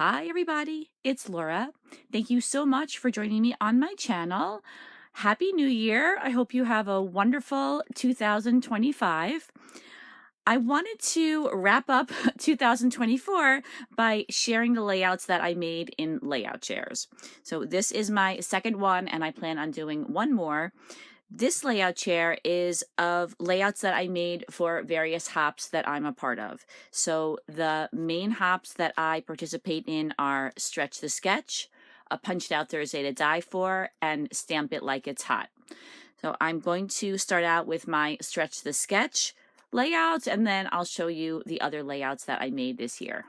Hi, everybody. It's Laura. Thank you so much for joining me on my channel. Happy New Year. I hope you have a wonderful 2025. I wanted to wrap up 2024 by sharing the layouts that I made in layout chairs. So this is my second one, and I plan on doing one more. This layout chair is of layouts that I made for various hops that I'm a part of. So the main hops that I participate in are Stretch the Sketch, A Punched Out Thursday to Die For, and Stamp It Like It's Hot. So I'm going to start out with my Stretch the Sketch layout, and then I'll show you the other layouts that I made this year.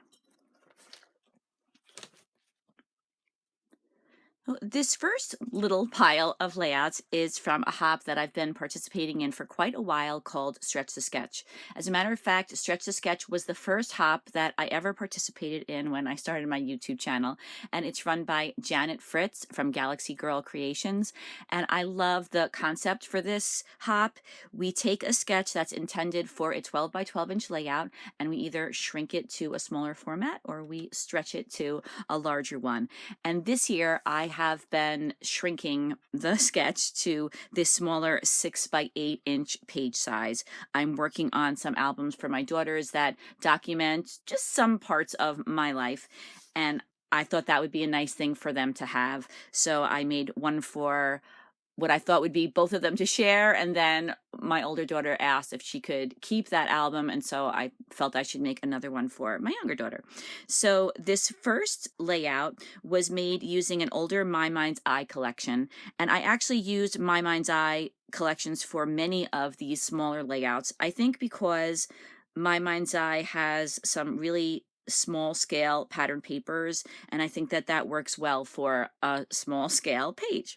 This first little pile of layouts is from a hop that I've been participating in for quite a while called Stretch the Sketch. As a matter of fact, Stretch the Sketch was the first hop that I ever participated in when I started my YouTube channel, and it's run by Janet Fritz from Galaxy Girl Creations, and I love the concept for this hop. We take a sketch that's intended for a 12 by 12 inch layout, and we either shrink it to a smaller format or we stretch it to a larger one. And this year I have been shrinking the sketch to this smaller 6 by 8 inch page size. I'm working on some albums for my daughters that document just some parts of my life, and I thought that would be a nice thing for them to have. So I made one for what I thought would be both of them to share, and then my older daughter asked if she could keep that album, and so I felt I should make another one for my younger daughter. So this first layout was made using an older My Mind's Eye collection, and I actually used My Mind's Eye collections for many of these smaller layouts. I think because My Mind's Eye has some really small scale pattern papers, and I think that that works well for a small scale page.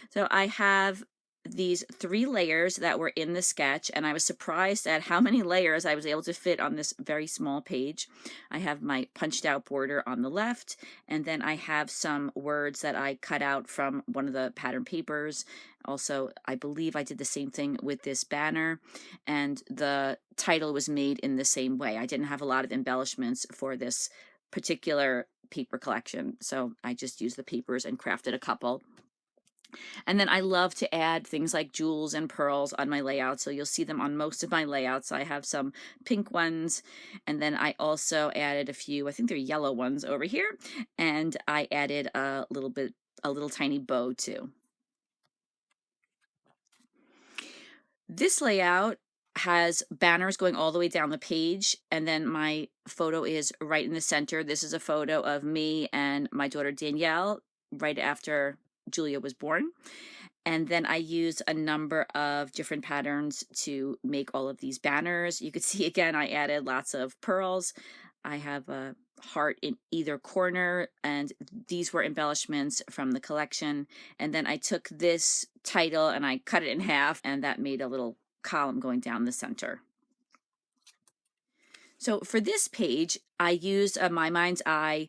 So I have these 3 layers that were in the sketch, and I was surprised at how many layers I was able to fit on this very small page. I have my punched out border on the left, and then I have some words that I cut out from one of the pattern papers. Also, I believe I did the same thing with this banner, and the title was made in the same way. I didn't have a lot of embellishments for this particular paper collection, so I just used the papers and crafted a couple. And then I love to add things like jewels and pearls on my layout, so you'll see them on most of my layouts. I have some pink ones, and then I also added a few, I think they're yellow ones over here, and I added a little tiny bow too. This layout has banners going all the way down the page, and then my photo is right in the center. This is a photo of me and my daughter Danielle right after Julia was born. And then I use a number of different patterns to make all of these banners. You could see again, I added lots of pearls. I have a heart in either corner, and these were embellishments from the collection. And then I took this title and I cut it in half, and that made a little column going down the center. So for this page, I used a My Mind's Eye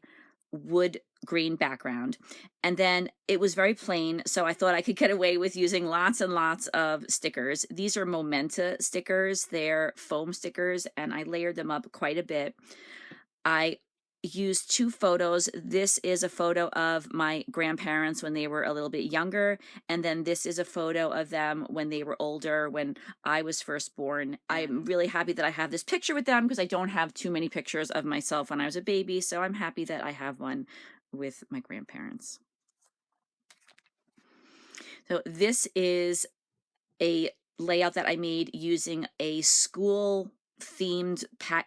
wood green background, and then it was very plain, so I thought I could get away with using lots and lots of stickers. These are Momenta stickers. They're foam stickers, and I layered them up quite a bit. I used 2 photos. This is a photo of my grandparents when they were a little bit younger, and then this is a photo of them when they were older, when I was first born. I'm really happy that I have this picture with them because I don't have too many pictures of myself when I was a baby, so I'm happy that I have one with my grandparents. So this is a layout that I made using a school themed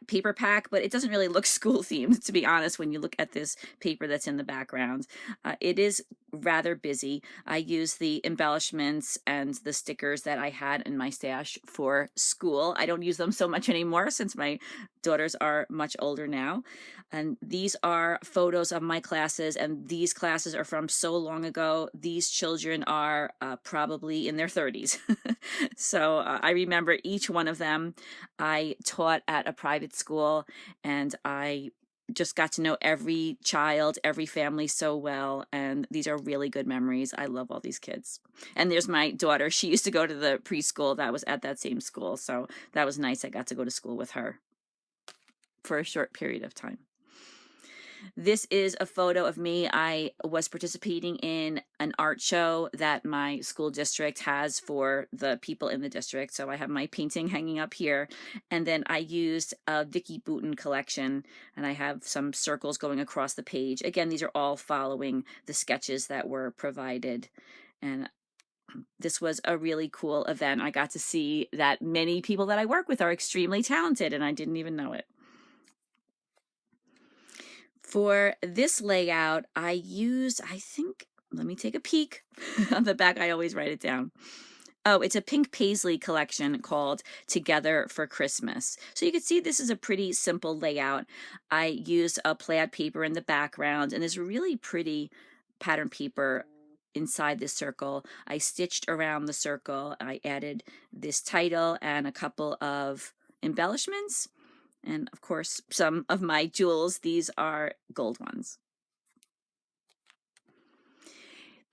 paper pack, but it doesn't really look school themed, to be honest, when you look at this paper that's in the background. It is rather busy. I use the embellishments and the stickers that I had in my stash for school. I don't use them so much anymore since my daughters are much older now. And these are photos of my classes, and these classes are from so long ago. These children are probably in their 30s. So I remember each one of them. I taught at a private school, and I just got to know every child, every family so well, and these are really good memories. I love all these kids. And there's my daughter. She used to go to the preschool that was at that same school, so that was nice. I got to go to school with her for a short period of time. This is a photo of me. I was participating in an art show that my school district has for the people in the district. So I have my painting hanging up here. And then I used a Vicky Boutin collection, and I have some circles going across the page. Again, these are all following the sketches that were provided. And this was a really cool event. I got to see that many people that I work with are extremely talented, and I didn't even know it. For this layout, I used, I think, let me take a peek. On the back, I always write it down. Oh, it's a pink paisley collection called Together for Christmas. So you can see this is a pretty simple layout. I used a plaid paper in the background and this really pretty pattern paper inside this circle. I stitched around the circle. I added this title and a couple of embellishments. And of course, some of my jewels, these are gold ones.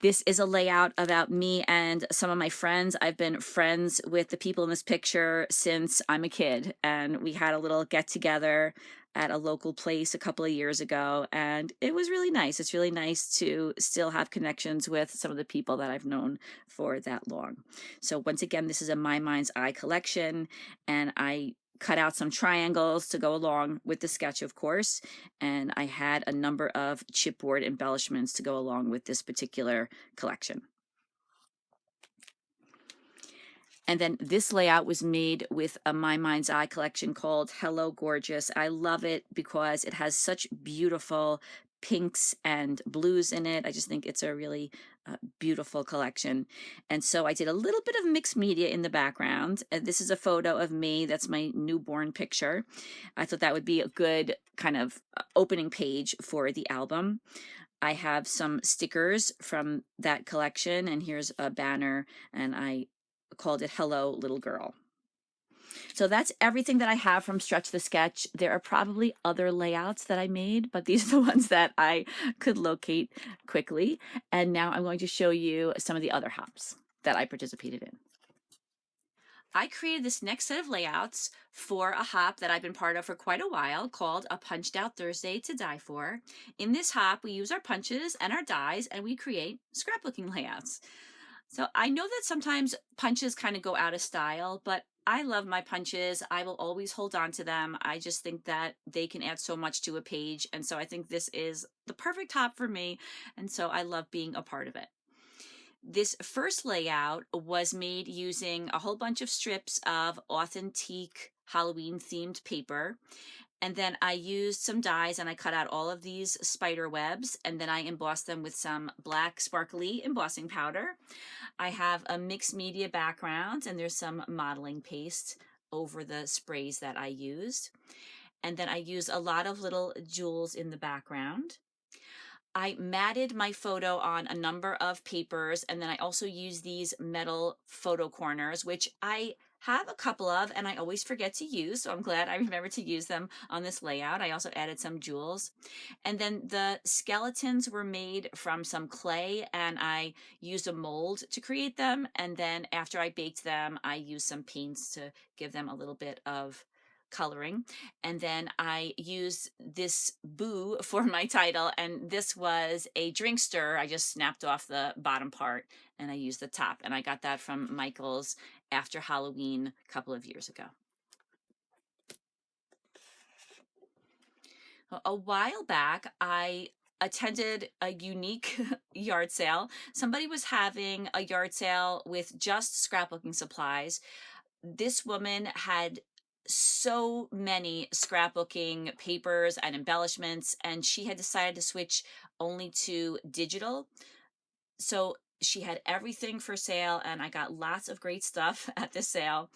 This is a layout about me and some of my friends. I've been friends with the people in this picture since I'm a kid, and we had a little get together at a local place a couple of years ago, and it was really nice. It's really nice to still have connections with some of the people that I've known for that long. So once again, this is a My Mind's Eye collection, and I cut out some triangles to go along with the sketch, of course, and I had a number of chipboard embellishments to go along with this particular collection. And then this layout was made with a My Mind's Eye collection called Hello Gorgeous. I love it because it has such beautiful pinks and blues in it. I just think it's a really beautiful collection. And so I did a little bit of mixed media in the background. This is a photo of me. That's my newborn picture. I thought that would be a good kind of opening page for the album. I have some stickers from that collection, and here's a banner, and I called it Hello Little Girl. So that's everything that I have from Stretch the Sketch. There are probably other layouts that I made, but these are the ones that I could locate quickly. And now I'm going to show you some of the other hops that I participated in. I created this next set of layouts for a hop that I've been part of for quite a while called A Punched Out Thursday to Die For. In this hop, we use our punches and our dies and we create scrapbooking layouts. So I know that sometimes punches kind of go out of style, but I love my punches. I will always hold on to them. I just think that they can add so much to a page. And so I think this is the perfect hop for me. And so I love being a part of it. This first layout was made using a whole bunch of strips of authentic Halloween themed paper. And then I used some dies and I cut out all of these spider webs and then I embossed them with some black sparkly embossing powder. I have a mixed media background and there's some modeling paste over the sprays that I used. And then I used a lot of little jewels in the background. I matted my photo on a number of papers, and then I also use these metal photo corners, which I have a couple of, and I always forget to use, so I'm glad I remembered to use them on this layout. I also added some jewels. And then the skeletons were made from some clay, and I used a mold to create them, and then after I baked them, I used some paints to give them a little bit of coloring. And then I used this boo for my title, and this was a drink stir. I just snapped off the bottom part and I used the top, and I got that from Michael's after Halloween a couple of years ago. A while back, I attended a unique yard sale. Somebody was having a yard sale with just scrapbooking supplies. This woman had so many scrapbooking papers and embellishments, and she had decided to switch only to digital. So she had everything for sale, and I got lots of great stuff at this sale.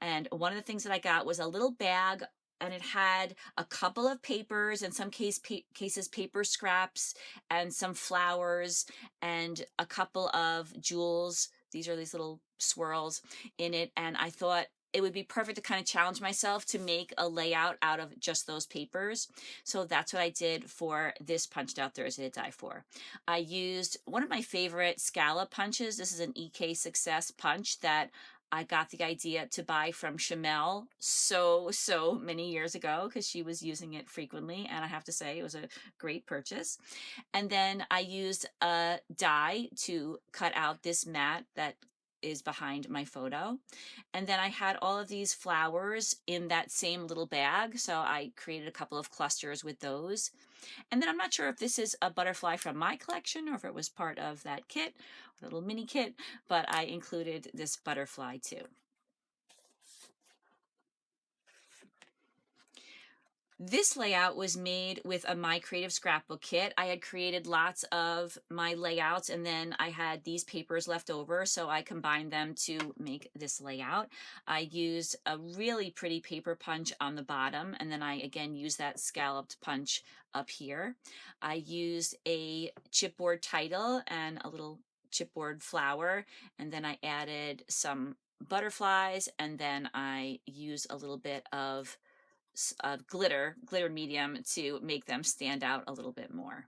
And one of the things that I got was a little bag, and it had a couple of papers, in some cases paper scraps, and some flowers, and a couple of jewels. These are these little swirls in it, and I thought it would be perfect to kind of challenge myself to make a layout out of just those papers. So that's what I did for this Punched Out Thursday to Die For. I used one of my favorite scallop punches. This is an EK Success punch that I got the idea to buy from Chamel so many years ago because she was using it frequently, and I have to say it was a great purchase. And then I used a die to cut out this mat that is behind my photo. And then I had all of these flowers in that same little bag, so I created a couple of clusters with those. And then I'm not sure if this is a butterfly from my collection or if it was part of that kit, a little mini kit, but I included this butterfly too. This layout was made with a My Creative Scrapbook kit. I had created lots of my layouts and then I had these papers left over, so I combined them to make this layout. I used a really pretty paper punch on the bottom, and then I again used that scalloped punch up here. I used a chipboard title and a little chipboard flower, and then I added some butterflies, and then I used a little bit of glitter medium to make them stand out a little bit more.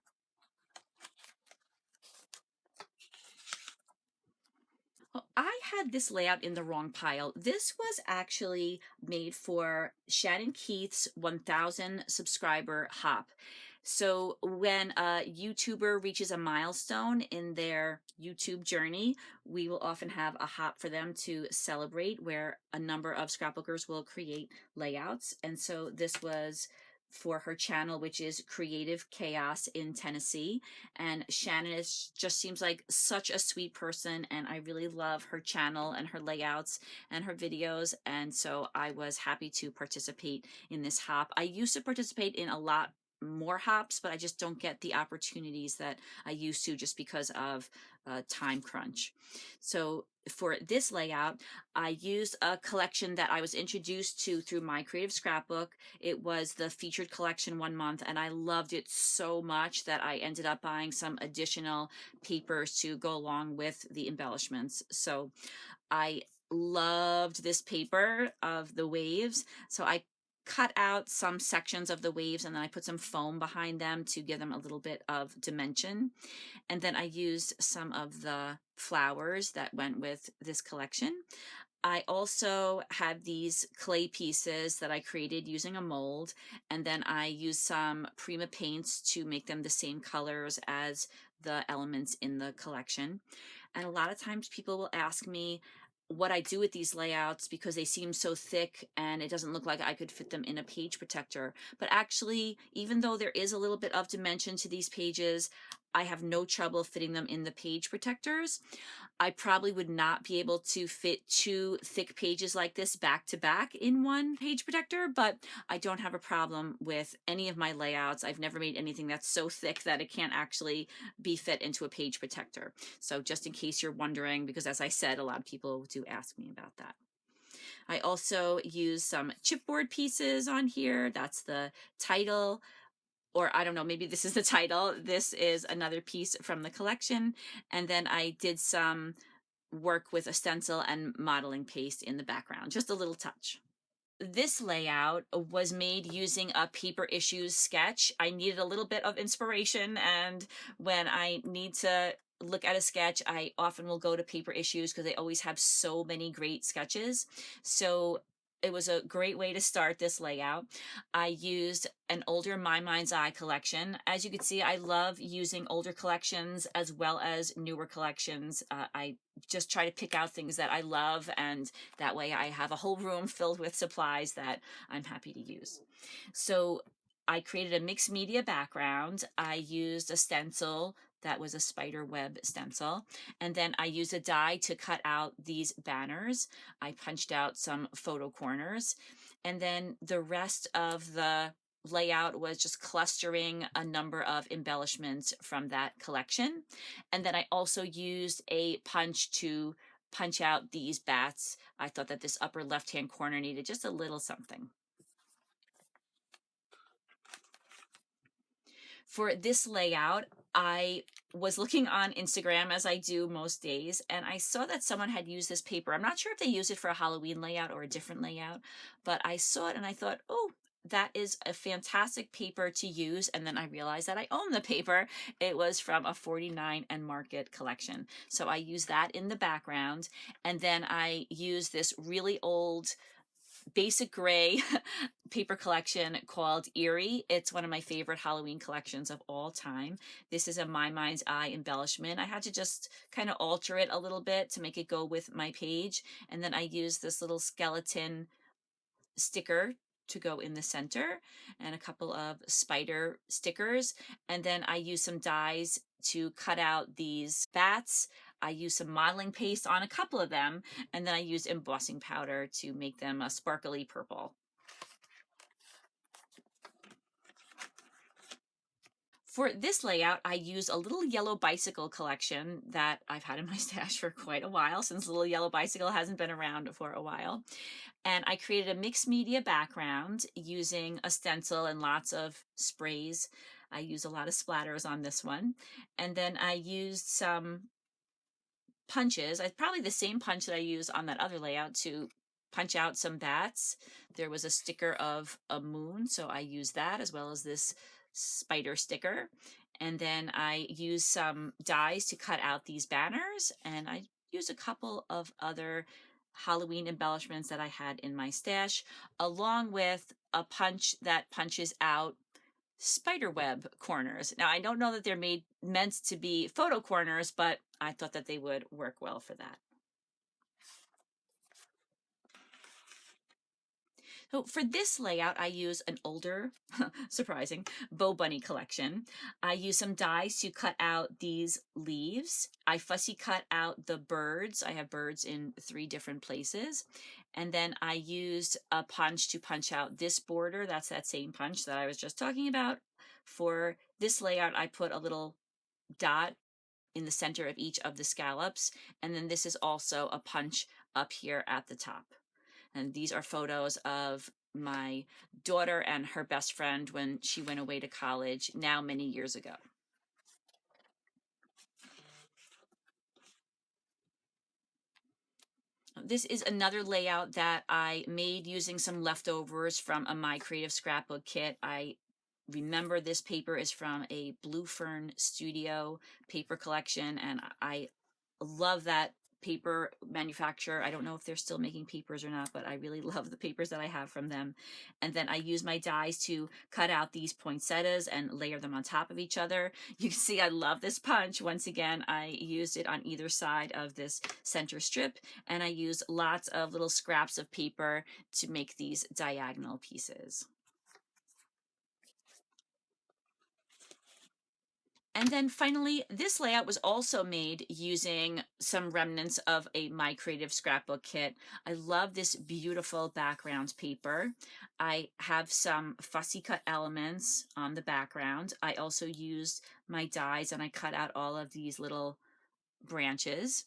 Well, I had this layout in the wrong pile. This was actually made for Shannon Keith's 1,000 subscriber hop. So when a YouTuber reaches a milestone in their YouTube journey, we will often have a hop for them to celebrate where a number of scrapbookers will create layouts. And so this was for her channel, which is Creative Chaos in Tennessee. And Shannon just seems like such a sweet person, and I really love her channel and her layouts and her videos. And so I was happy to participate in this hop. I used to participate in a lot more hops, but I just don't get the opportunities that I used to just because of time crunch. So for this layout, I used a collection that I was introduced to through My Creative Scrapbook. It was the featured collection 1 month, and I loved it so much that I ended up buying some additional papers to go along with the embellishments. So I loved this paper of the waves. So I cut out some sections of the waves and then I put some foam behind them to give them a little bit of dimension. And then I used some of the flowers that went with this collection. I also had these clay pieces that I created using a mold, and then I used some Prima paints to make them the same colors as the elements in the collection. And a lot of times people will ask me what I do with these layouts because they seem so thick and it doesn't look like I could fit them in a page protector. But actually, even though there is a little bit of dimension to these pages, I have no trouble fitting them in the page protectors. I probably would not be able to fit 2 thick pages like this back to back in one page protector, but I don't have a problem with any of my layouts. I've never made anything that's so thick that it can't actually be fit into a page protector. So just in case you're wondering, because as I said, a lot of people do ask me about that. I also use some chipboard pieces on here. That's the title, or I don't know, maybe this is the title. This is another piece from the collection. And then I did some work with a stencil and modeling paste in the background, just a little touch. This layout was made using a paper issues sketch. I needed a little bit of inspiration, and when I need to look at a sketch, I often will go to paper issues because they always have so many great sketches. So it was a great way to start this layout. I used an older My Mind's Eye collection. As you can see, I love using older collections as well as newer collections. I just try to pick out things that I love, and that way I have a whole room filled with supplies that I'm happy to use. So I created a mixed media background. I used a stencil that was a spider web stencil. And then I used a die to cut out these banners. I punched out some photo corners. And then the rest of the layout was just clustering a number of embellishments from that collection. And then I also used a punch to punch out these bats. I thought that this upper left-hand corner needed just a little something. For this layout, I was looking on Instagram as I do most days, and I saw that someone had used this paper. I'm not sure if they used it for a Halloween layout or a different layout, but I saw it and I thought, oh, that is a fantastic paper to use. And then I realized that I own the paper. It was from a 49 and Market collection. So I use that in the background. And then I use this really old basic gray paper collection called Eerie. It's one of my favorite Halloween collections of all time. This is a My Mind's Eye embellishment. I had to just kind of alter it a little bit to make it go with my page. And then I used this little skeleton sticker to go in the center and a couple of spider stickers. And then I use some dies to cut out these bats. I use some modeling paste on a couple of them, and then I use embossing powder to make them a sparkly purple. For this layout, I use a little yellow bicycle collection that I've had in my stash for quite a while, since the little yellow bicycle hasn't been around for a while. And I created a mixed media background using a stencil and lots of sprays. I use a lot of splatters on this one. And then I used some punches. I probably the same punch that I used on that other layout to punch out some bats. There was a sticker of a moon, so I used that, as well as this spider sticker. And then I used some dies to cut out these banners, and I used a couple of other Halloween embellishments that I had in my stash, along with a punch that punches out spiderweb corners. Now, I don't know that they're meant to be photo corners, but I thought that they would work well for that. So for this layout, I use an older, surprising, Bo Bunny collection. I use some dies to cut out these leaves. I fussy cut out the birds. I have birds in 3 different places. And then I used a punch to punch out this border. That's that same punch that I was just talking about. For this layout, I put a little dot in the center of each of the scallops. And then this is also a punch up here at the top. And these are photos of my daughter and her best friend when she went away to college, now many years ago. This is another layout that I made using some leftovers from a My Creative Scrapbook kit. I remember this paper is from a Blue Fern Studio paper collection, and I love that paper manufacturer. I don't know if they're still making papers or not, but I really love the papers that I have from them. And then I use my dies to cut out these poinsettias and layer them on top of each other. You can see I love this punch. Once again, I used it on either side of this center strip, and I used lots of little scraps of paper to make these diagonal pieces. And then finally, this layout was also made using some remnants of a My Creative Scrapbook kit. I love this beautiful background paper. I have some fussy cut elements on the background. I also used my dies and I cut out all of these little branches.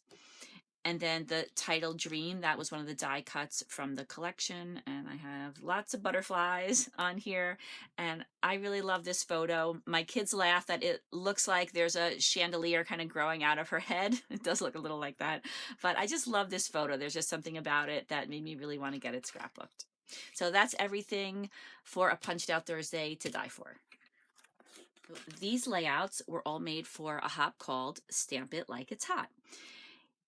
And then the title Dream, that was one of the die cuts from the collection. And I have lots of butterflies on here. And I really love this photo. My kids laugh that it looks like there's a chandelier kind of growing out of her head. It does look a little like that. But I just love this photo. There's just something about it that made me really want to get it scrapbooked. So that's everything for a Punched Out Thursday to die for. These layouts were all made for a hop called Stamp It Like It's Hot.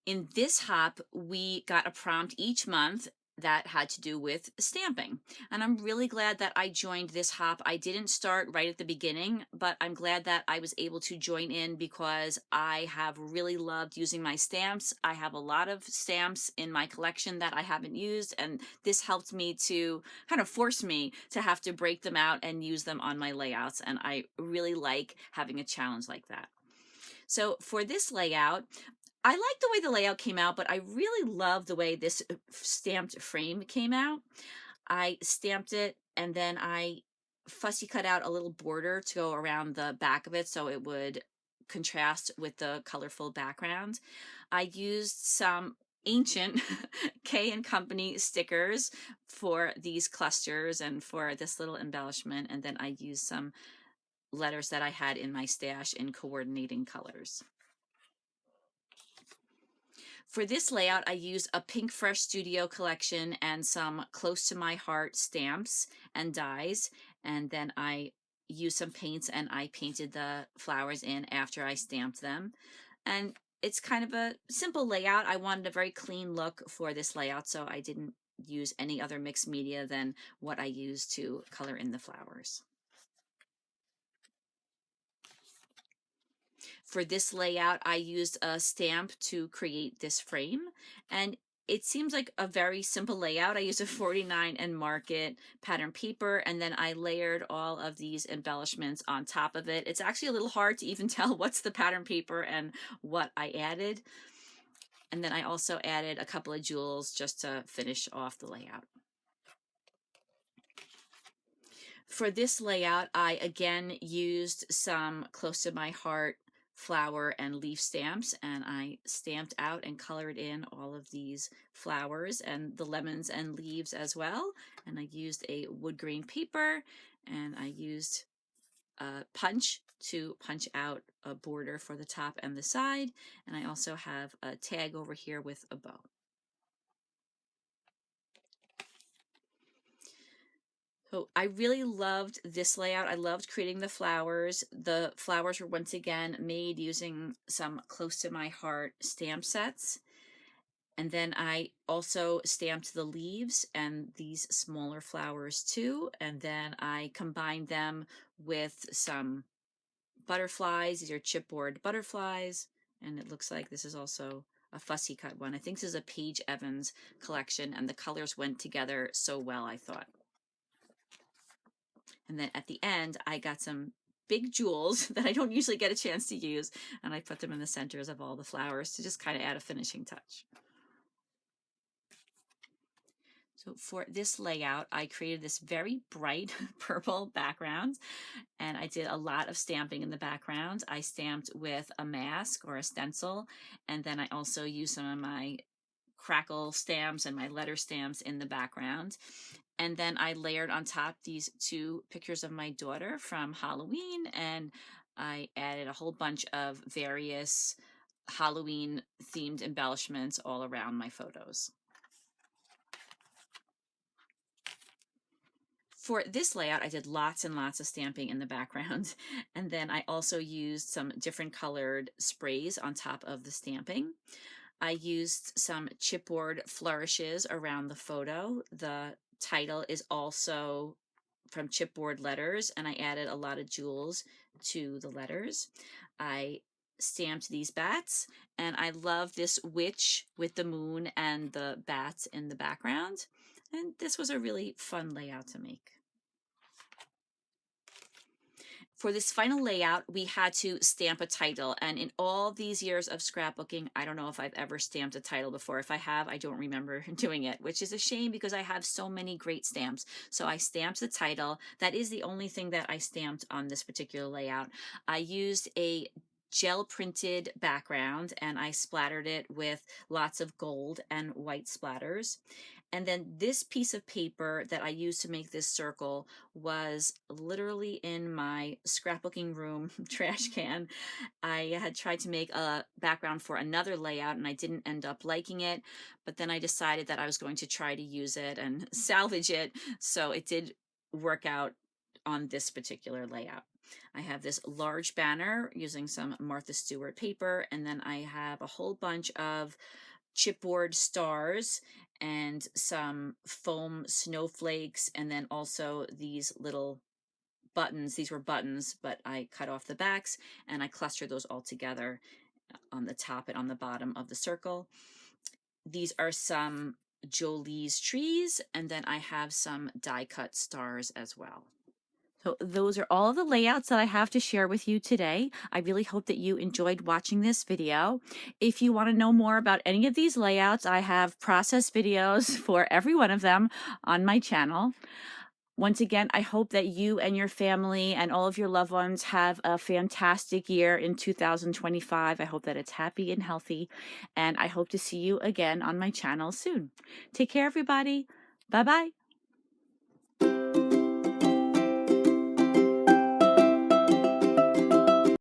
In this hop, we got a prompt each month that had to do with stamping. And I'm really glad that I joined this hop. I didn't start right at the beginning, but I'm glad that I was able to join in because I have really loved using my stamps. I have a lot of stamps in my collection that I haven't used, and this helped me to kind of force me to have to break them out and use them on my layouts. And I really like having a challenge like that. So for this layout, I like the way the layout came out, but I really love the way this stamped frame came out. I stamped it and then I fussy cut out a little border to go around the back of it so it would contrast with the colorful background. I used some ancient K and Company stickers for these clusters and for this little embellishment, and then I used some letters that I had in my stash in coordinating colors. For this layout, I used a Pink Fresh Studio collection and some close to my heart stamps and dies. And then I used some paints and I painted the flowers in after I stamped them. And it's kind of a simple layout. I wanted a very clean look for this layout, so I didn't use any other mixed media than what I used to color in the flowers. For this layout, I used a stamp to create this frame, and it seems like a very simple layout. I used a 49 and Market pattern paper, and then I layered all of these embellishments on top of it. It's actually a little hard to even tell what's the pattern paper and what I added. And then I also added a couple of jewels just to finish off the layout. For this layout, I again used some close to my heart flower and leaf stamps, and I stamped out and colored in all of these flowers and the lemons and leaves as well. And I used a wood grain paper, and I used a punch to punch out a border for the top and the side. And I also have a tag over here with a bow. So I really loved this layout. I loved creating the flowers. The flowers were once again made using some close to my heart stamp sets. And then I also stamped the leaves and these smaller flowers too. And then I combined them with some butterflies. These are chipboard butterflies. And it looks like this is also a fussy cut one. I think this is a Paige Evans collection, and the colors went together so well, I thought. And then at the end, I got some big jewels that I don't usually get a chance to use, and I put them in the centers of all the flowers to just kind of add a finishing touch. So for this layout, I created this very bright purple background, and I did a lot of stamping in the background. I stamped with a mask or a stencil, and then I also used some of my crackle stamps and my letter stamps in the background. And then I layered on top these two pictures of my daughter from Halloween, and I added a whole bunch of various Halloween themed embellishments all around my photos. For this layout, I did lots and lots of stamping in the background, and then I also used some different colored sprays on top of the stamping. I used some chipboard flourishes around the photo. The title is also from chipboard letters, and I added a lot of jewels to the letters. I stamped these bats, and I love this witch with the moon and the bats in the background. And this was a really fun layout to make. For this final layout, we had to stamp a title. And in all these years of scrapbooking, I don't know if I've ever stamped a title before. If I have, I don't remember doing it, which is a shame because I have so many great stamps. So I stamped the title. That is the only thing that I stamped on this particular layout. I used a gel printed background and I splattered it with lots of gold and white splatters. And then this piece of paper that I used to make this circle was literally in my scrapbooking room trash can. I had tried to make a background for another layout and I didn't end up liking it, but then I decided that I was going to try to use it and salvage it, so it did work out on this particular layout. I have this large banner using some Martha Stewart paper, and then I have a whole bunch of chipboard stars and some foam snowflakes, and then also these little buttons. These were buttons, but I cut off the backs and I clustered those all together on the top and on the bottom of the circle. These are some Jolie's trees, and then I have some die cut stars as well. So those are all of the layouts that I have to share with you today. I really hope that you enjoyed watching this video. If you want to know more about any of these layouts, I have process videos for every one of them on my channel. Once again, I hope that you and your family and all of your loved ones have a fantastic year in 2025. I hope that it's happy and healthy, and I hope to see you again on my channel soon. Take care, everybody. Bye-bye.